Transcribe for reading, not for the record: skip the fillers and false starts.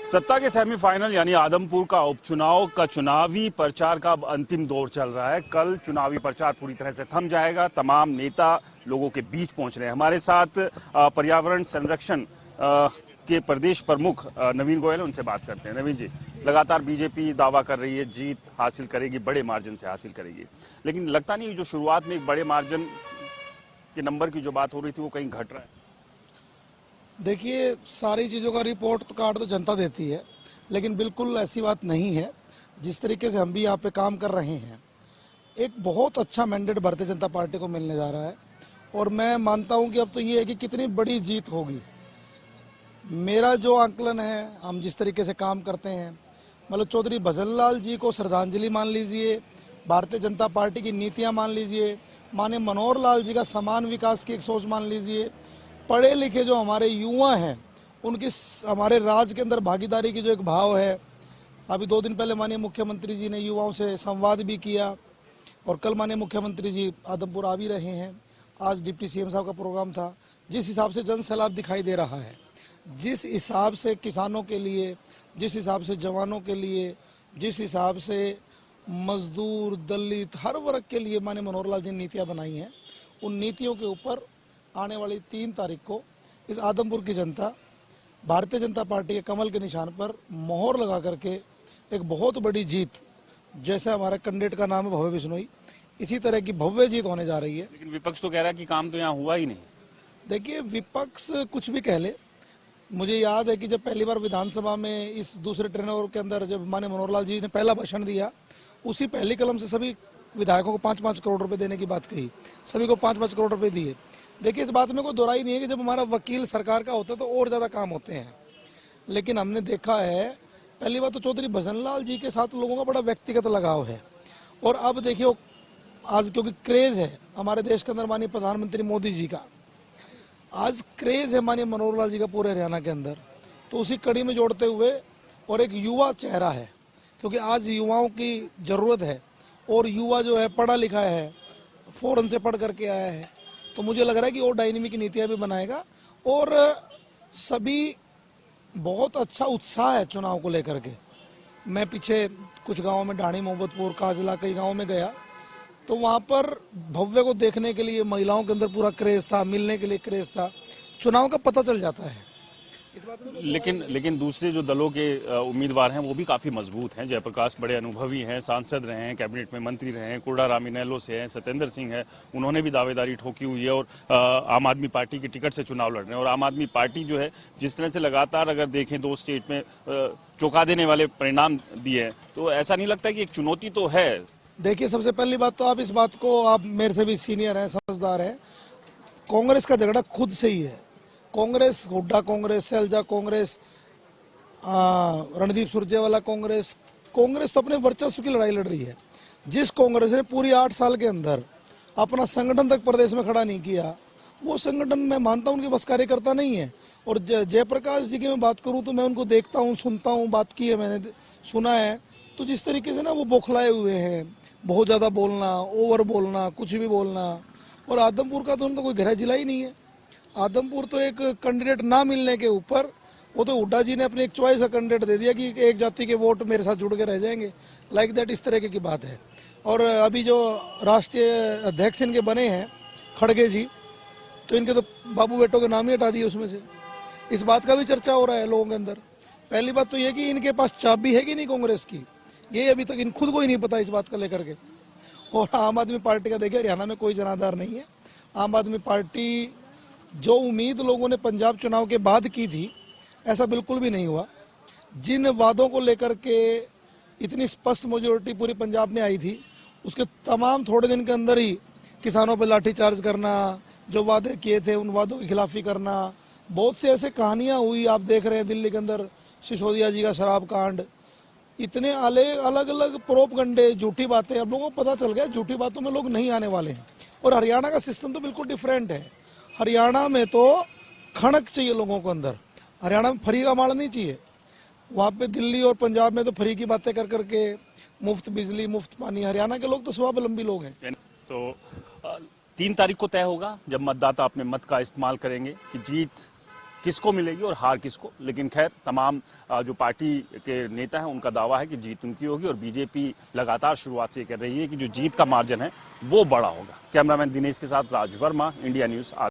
सत्ता के सेमीफाइनल यानी आदमपुर का उपचुनाव का चुनावी प्रचार का अब अंतिम दौर चल रहा है। कल चुनावी प्रचार पूरी तरह से थम जाएगा। तमाम नेता लोगों के बीच पहुंच रहे हैं। हमारे साथ पर्यावरण संरक्षण के प्रदेश प्रमुख नवीन गोयल, उनसे बात करते हैं। नवीन जी, लगातार बीजेपी दावा कर रही है जीत हासिल करेगी, बड़े मार्जिन से हासिल करेगी, लेकिन लगता नहीं जो शुरुआत में एक बड़े मार्जिन के नंबर की जो बात हो रही थी वो कहीं घट रहा है। देखिए, सारी चीज़ों का रिपोर्ट कार्ड तो जनता देती है, लेकिन बिल्कुल ऐसी बात नहीं है। जिस तरीके से हम भी यहाँ पे काम कर रहे हैं, एक बहुत अच्छा मैंडेट भारतीय जनता पार्टी को मिलने जा रहा है और मैं मानता हूँ कि अब तो ये है कि कितनी बड़ी जीत होगी। मेरा जो आंकलन है, हम जिस तरीके से काम करते हैं, मतलब चौधरी भजनलाल जी को श्रद्धांजलि मान लीजिए, भारतीय जनता पार्टी की नीतियाँ मान लीजिए, माननीय मनोहर लाल जी का समान विकास की एक सोच मान लीजिए, पढ़े लिखे जो हमारे युवा हैं उनकी हमारे राज्य के अंदर भागीदारी की जो एक भाव है। अभी 2 दिन पहले माननीय मुख्यमंत्री जी ने युवाओं से संवाद भी किया और कल माननीय मुख्यमंत्री जी आदमपुर आ भी रहे हैं। आज डिप्टी सीएम साहब का प्रोग्राम था। जिस हिसाब से जन सैलाब दिखाई दे रहा है, जिस हिसाब से किसानों के लिए, जिस हिसाब से जवानों के लिए, जिस हिसाब से मजदूर, दलित, हर वर्ग के लिए माननीय मनोहर लाल जी ने नीतियाँ बनाई हैं, उन नीतियों के ऊपर आने वाली 3 तारीख को इस आदमपुर की जनता भारतीय जनता पार्टी के कमल के निशान पर मोहर लगा करके एक बहुत बड़ी जीत, जैसे हमारे कैंडिडेट का नाम है भव्य बिश्नोई, इसी तरह की भव्य जीत होने जा रही है। लेकिन विपक्ष तो कह रहा है कि काम तो यहाँ हुआ ही नहीं। देखिए, विपक्ष कुछ भी कह ले, मुझे याद है कि जब पहली बार विधानसभा में इस दूसरे टर्नओवर के अंदर जब माननीय मनोहर लाल जी ने पहला भाषण दिया, उसी पहली कलम से सभी विधायकों को 5-5 करोड़ रुपए देने की बात कही, सभी को 5-5 करोड़ रुपए दिए। देखिए, इस बात में कोई दोहराई नहीं है कि जब हमारा वकील सरकार का होता है तो और ज़्यादा काम होते हैं, लेकिन हमने देखा है, पहली बात तो चौधरी भजनलाल जी के साथ लोगों का बड़ा व्यक्तिगत लगाव है। और अब देखिए, आज क्योंकि क्रेज़ है हमारे देश के अंदर माननीय प्रधानमंत्री मोदी जी का, आज क्रेज़ है माननीय मनोहर लाल जी का पूरे हरियाणा के अंदर, तो उसी कड़ी में जोड़ते हुए और एक युवा चेहरा है, क्योंकि आज युवाओं की ज़रूरत है और युवा जो है पढ़ा लिखा है, फॉरेन से पढ़ करके आया है, तो मुझे लग रहा है कि और डायनेमिक नीतियाँ भी बनाएगा और सभी बहुत अच्छा उत्साह है चुनाव को लेकर के। मैं पीछे कुछ गाँव में ढाणी, मोहब्बतपुर, काजला, कई गाँव में गया, तो वहाँ पर भव्य को देखने के लिए महिलाओं के अंदर पूरा क्रेज था, मिलने के लिए क्रेज था। चुनाव का पता चल जाता है इस बात में। लेकिन दूसरे जो दलों के उम्मीदवार हैं वो भी काफी मजबूत हैं। जयप्रकाश बड़े अनुभवी हैं, सांसद रहे हैं, कैबिनेट में मंत्री रहे हैं, कुर्डा राम इनेलो से हैं, सत्येंद्र सिंह है, उन्होंने भी दावेदारी ठोकी हुई है और आम आदमी पार्टी की टिकट से चुनाव लड़ रहे हैं। और आम आदमी पार्टी जो है, जिस तरह से लगातार अगर देखें 2 स्टेट में चौंका देने वाले परिणाम दिए हैं, तो ऐसा नहीं लगता कि एक चुनौती तो है। देखिए, सबसे पहली बात तो आप इस बात को, आप मेरे से भी सीनियर हैं, समझदार हैं, कांग्रेस का झगड़ा खुद से ही है। कांग्रेस, हुड्डा कांग्रेस, सैलजा कांग्रेस, रणदीप सुरजेवाला कांग्रेस तो अपने वर्चस्व की लड़ाई लड़ रही है। जिस कांग्रेस ने पूरी 8 साल के अंदर अपना संगठन तक प्रदेश में खड़ा नहीं किया, वो संगठन मैं मानता हूँ उनके बस कार्यकर्ता नहीं है। और जयप्रकाश जी की मैं बात करूँ तो मैं उनको देखता हूँ, सुनता हूँ, बात की है मैंने, सुना है, तो जिस तरीके से ना वो बौखलाए हुए हैं, बहुत ज़्यादा बोलना, ओवर बोलना, कुछ भी बोलना। और आदमपुर का तो उनका कोई गहरा जिला ही नहीं है। आदमपुर तो एक कैंडिडेट ना मिलने के ऊपर, वो तो हुड्डा जी ने अपनी एक चॉइस का कैंडिडेट दे दिया कि एक जाति के वोट मेरे साथ जुड़ के रह जाएंगे, लाइक दैट, इस तरह की बात है। और अभी जो राष्ट्रीय अध्यक्ष इनके बने हैं खड़गे जी, तो इनके तो बाबू बेटों के नाम ही हटा दिए उसमें से। इस बात का भी चर्चा हो रहा है लोगों के अंदर। पहली बात तो ये कि इनके पास चाबी है कि नहीं कांग्रेस की, ये अभी तक इन खुद को ही नहीं पता इस बात का लेकर के। और आम आदमी पार्टी का देखिए, हरियाणा में कोई जनाधार नहीं है। आम आदमी पार्टी, जो उम्मीद लोगों ने पंजाब चुनाव के बाद की थी, ऐसा बिल्कुल भी नहीं हुआ। जिन वादों को लेकर के इतनी स्पष्ट मेजोरिटी पूरी पंजाब में आई थी, उसके तमाम थोड़े दिन के अंदर ही किसानों पर लाठीचार्ज करना, जो वादे किए थे उन वादों की खिलाफी करना, बहुत से ऐसे कहानियां हुई। आप देख रहे हैं दिल्ली के अंदर सिसोदिया जी का शराब कांड, इतने अलग अलग प्रोपगंडे, झूठी बातें। अब लोगों को पता चल गया झूठी बातों में लोग नहीं आने वाले हैं। और हरियाणा का सिस्टम तो बिल्कुल डिफरेंट है। हरियाणा में तो खणक चाहिए लोगों को अंदर, हरियाणा में फ्री का माल नहीं चाहिए। वहाँ पे दिल्ली और पंजाब में तो फ्री की बातें कर करके, मुफ्त बिजली, मुफ्त पानी। हरियाणा के लोग तो स्वावलंबी लोग हैं। तो 3 तारीख को तय होगा जब मतदाता अपने मत का इस्तेमाल करेंगे कि जीत किसको मिलेगी और हार किसको। लेकिन खैर तमाम जो पार्टी के नेता हैं उनका दावा है कि जीत उनकी होगी और बीजेपी लगातार शुरुआत से ये कर रही है कि जो जीत का मार्जिन है वो बड़ा होगा। कैमरामैन दिनेश के साथ राज वर्मा, इंडिया न्यूज।